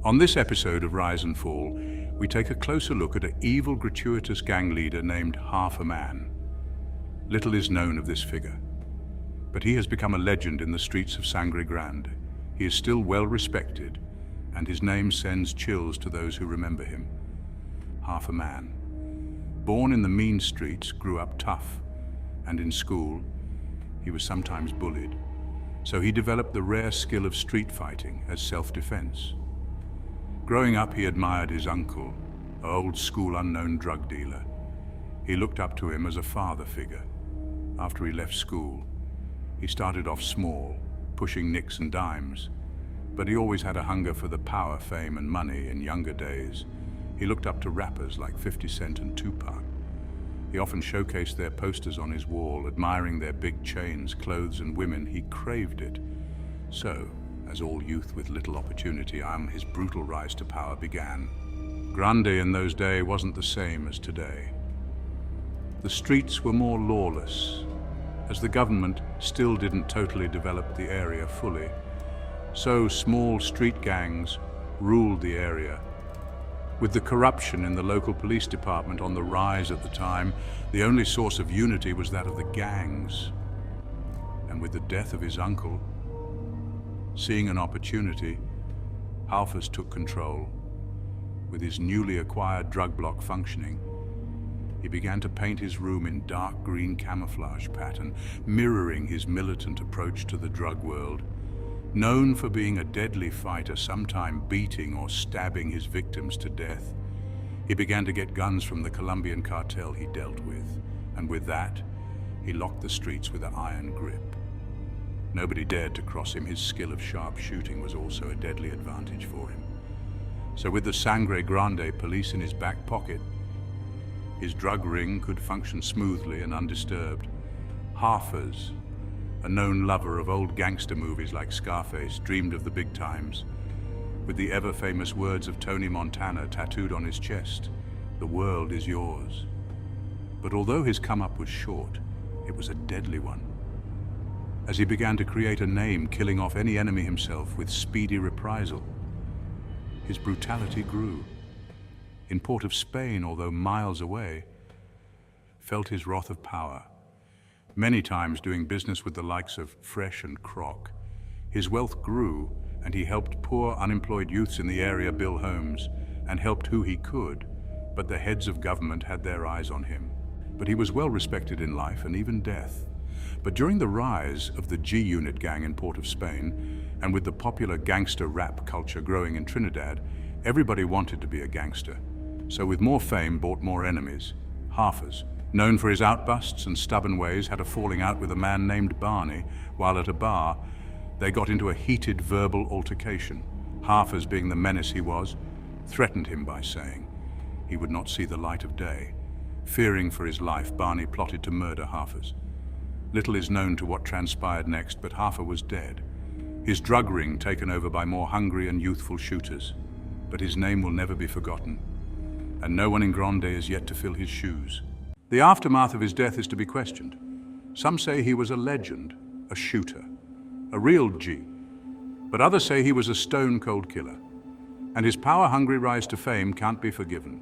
On this episode of Rise and Fall, we take a closer look at an evil, gratuitous gang leader named Half a Man. Little is known of this figure, but he has become a legend in the streets of Sangre Grande. He is still well respected, and his name sends chills to those who remember him. Half a Man. Born in the mean streets, grew up tough, and in school, he was sometimes bullied. So he developed the rare skill of street fighting as self-defense. Growing up, he admired his uncle, an old-school unknown drug dealer. He looked up to him as a father figure. After he left school, he started off small, pushing nicks and dimes, but he always had a hunger for the power, fame, and money. In younger days, he looked up to rappers like 50 Cent and Tupac. He often showcased their posters on his wall, admiring their big chains, clothes, and women. He craved it. So, as all youth with little opportunity, his brutal rise to power began. Grande in those days wasn't the same as today. The streets were more lawless, as the government still didn't totally develop the area fully. So small street gangs ruled the area. With the corruption in the local police department on the rise at the time, the only source of unity was that of the gangs. And with the death of his uncle, seeing an opportunity, Halfas took control. With his newly acquired drug block functioning, he began to paint his room in dark green camouflage pattern, mirroring his militant approach to the drug world. Known for being a deadly fighter, sometimes beating or stabbing his victims to death, he began to get guns from the Colombian cartel he dealt with, and with that, he locked the streets with an iron grip. Nobody dared to cross him. His skill of sharp shooting was also a deadly advantage for him. So with the Sangre Grande police in his back pocket, his drug ring could function smoothly and undisturbed. Halfas, a known lover of old gangster movies like Scarface, dreamed of the big times, with the ever-famous words of Tony Montana tattooed on his chest, "The world is yours." But although his come-up was short, it was a deadly one. As he began to create a name, killing off any enemy himself with speedy reprisal, his brutality grew. In Port of Spain, although miles away, felt his wrath of power. Many times doing business with the likes of Fresh and Croc, his wealth grew, and he helped poor unemployed youths in the area build homes, and helped who he could, but the heads of government had their eyes on him. But he was well respected in life and even death. But during the rise of the G-Unit gang in Port of Spain, and with the popular gangster rap culture growing in Trinidad, everybody wanted to be a gangster. So with more fame brought more enemies. Halfas, known for his outbusts and stubborn ways, had a falling out with a man named Barney, while at a bar, they got into a heated verbal altercation. Halfas, being the menace he was, threatened him by saying he would not see the light of day. Fearing for his life, Barney plotted to murder Halfas. Little is known to what transpired next, but Halfa was dead. His drug ring taken over by more hungry and youthful shooters. But his name will never be forgotten, and no one in Grande is yet to fill his shoes. The aftermath of his death is to be questioned. Some say he was a legend, a shooter, a real G. But others say he was a stone-cold killer, and his power-hungry rise to fame can't be forgiven.